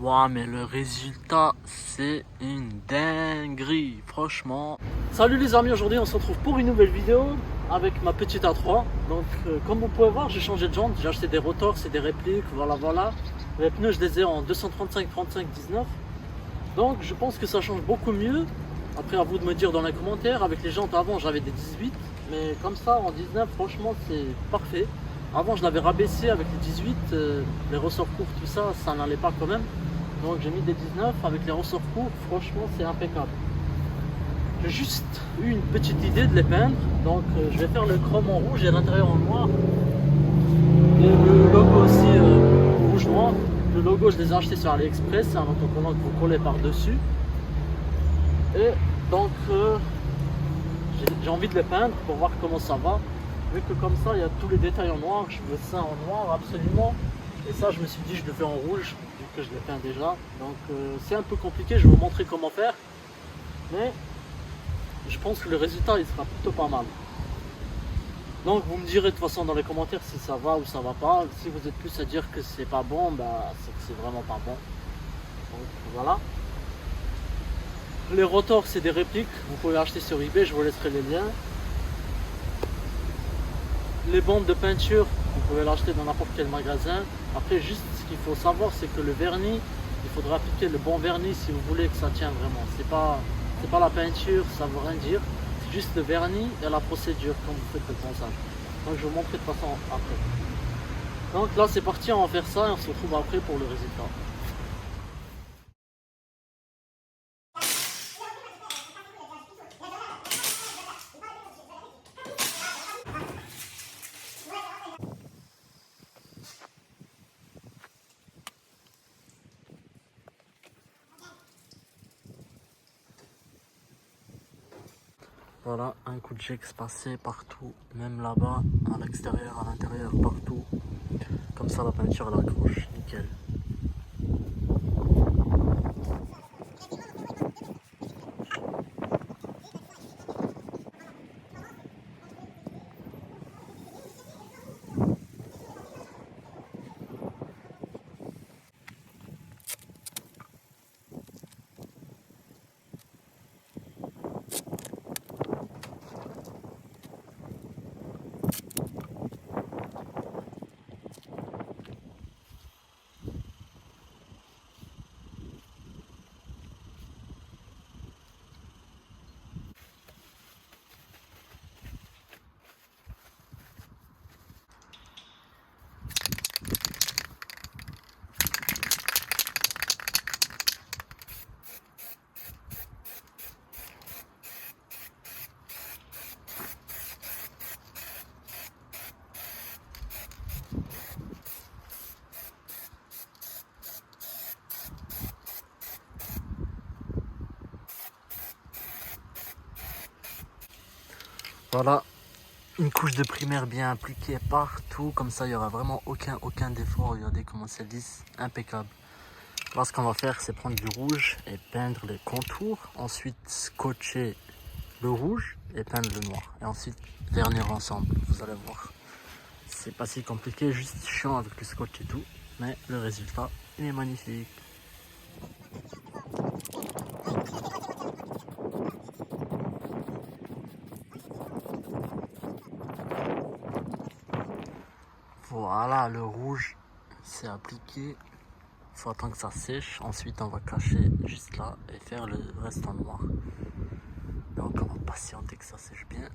Ouah, mais le résultat, c'est une dinguerie, franchement. Salut les amis, aujourd'hui on se retrouve pour une nouvelle vidéo avec ma petite A3. Donc, comme vous pouvez voir, j'ai changé de jantes, j'ai acheté des rotors, c'est des répliques, voilà. Les pneus, je les ai en 235, 35, 19. Donc, je pense que ça change beaucoup mieux. Après, à vous de me dire dans les commentaires. Avec les jantes avant, j'avais des 18, mais comme ça, en 19, franchement, c'est parfait. Avant, je l'avais rabaissé avec les 18, les ressorts courts, tout ça, ça n'allait pas quand même. Donc j'ai mis des 19 avec les ressorts courts, franchement c'est impeccable. J'ai juste eu une petite idée de les peindre, donc je vais faire le chrome en rouge et l'intérieur en noir. Et le logo aussi rouge noir. Le logo je les ai achetés sur AliExpress, c'est un autocollant que vous collez par dessus. Et donc j'ai envie de les peindre pour voir comment ça va. Vu que comme ça il y a tous les détails en noir, je veux ça en noir absolument. Et ça je me suis dit je le fais en rouge vu que je l'ai peint déjà. Donc c'est un peu compliqué, je vais vous montrer comment faire. Mais je pense que le résultat il sera plutôt pas mal. Donc vous me direz de toute façon dans les commentaires si ça va ou ça va pas. Si vous êtes plus à dire que c'est pas bon, bah c'est que c'est vraiment pas bon. Donc voilà. Les rotors c'est des répliques, vous pouvez acheter sur eBay, je vous laisserai les liens. Les bandes de peinture, vous pouvez l'acheter dans n'importe quel magasin. Après, juste ce qu'il faut savoir, c'est que le vernis, il faudra appliquer le bon vernis si vous voulez que ça tienne vraiment. C'est pas la peinture, ça veut rien dire. C'est juste le vernis et la procédure quand vous faites le ponçage. Donc je vais vous montrer de toute façon après. Donc là c'est parti, on va faire ça et on se retrouve après pour le résultat. Voilà, un coup de Jex passé partout, même là-bas, à l'extérieur, à l'intérieur, partout. Comme ça la peinture elle accroche, nickel. Voilà, une couche de primaire bien appliquée partout, comme ça il n'y aura vraiment aucun défaut. Regardez comment c'est lisse, impeccable. Là ce qu'on va faire c'est prendre du rouge et peindre les contours, ensuite scotcher le rouge et peindre le noir, et ensuite vernir ensemble, vous allez voir. C'est pas si compliqué, juste chiant avec le scotch et tout, mais le résultat il est magnifique. Voilà, le rouge c'est appliqué. Il faut attendre que ça sèche, ensuite on va cacher juste là et faire le reste en noir. Donc on va patienter que ça sèche bien.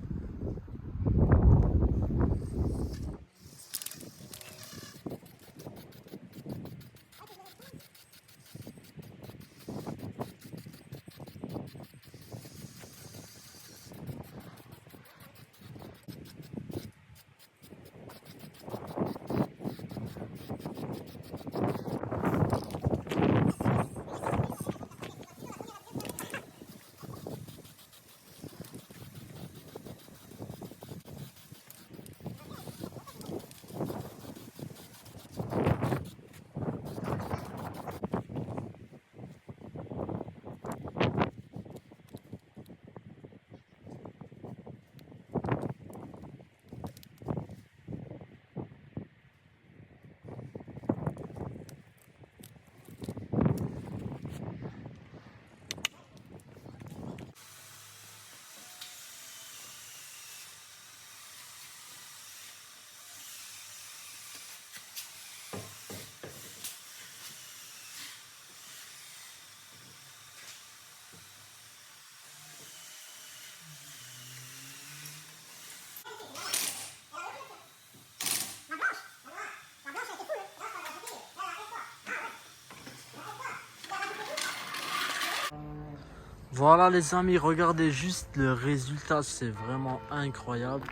Voilà les amis, regardez juste le résultat, c'est vraiment incroyable.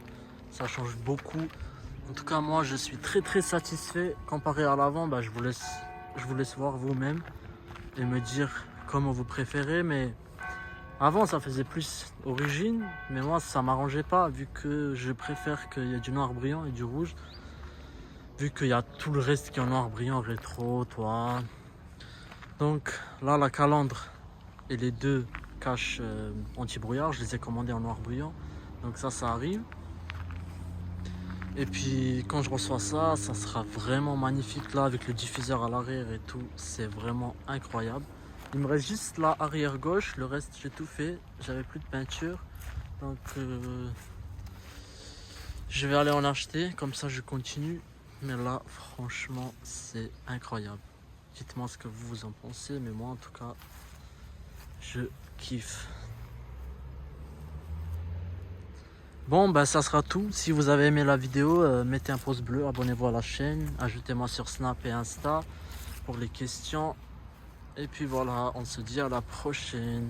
Ça change beaucoup. En tout cas moi je suis très satisfait. Comparé à l'avant, bah, je vous laisse voir vous-même et me dire comment vous préférez. Mais avant ça faisait plus origine, mais moi ça m'arrangeait pas vu que je préfère qu'il y ait du noir brillant et du rouge. Vu qu'il y a tout le reste qui est en noir brillant, rétro, toit. Donc là la calandre et les deux caches anti-brouillard, je les ai commandés en noir brillant. Donc ça arrive. Et puis quand je reçois ça, ça sera vraiment magnifique là avec le diffuseur à l'arrière et tout. C'est vraiment incroyable. Il me reste juste la arrière gauche, le reste j'ai tout fait. J'avais plus de peinture. Donc je vais aller en acheter, comme ça je continue. Mais là franchement c'est incroyable. Dites-moi ce que vous en pensez, mais moi en tout cas je kiffe. Bon bah ça sera tout. Si vous avez aimé la vidéo, mettez un pouce bleu, abonnez-vous à la chaîne, ajoutez-moi sur Snap et Insta pour les questions. Et puis voilà, on se dit à la prochaine.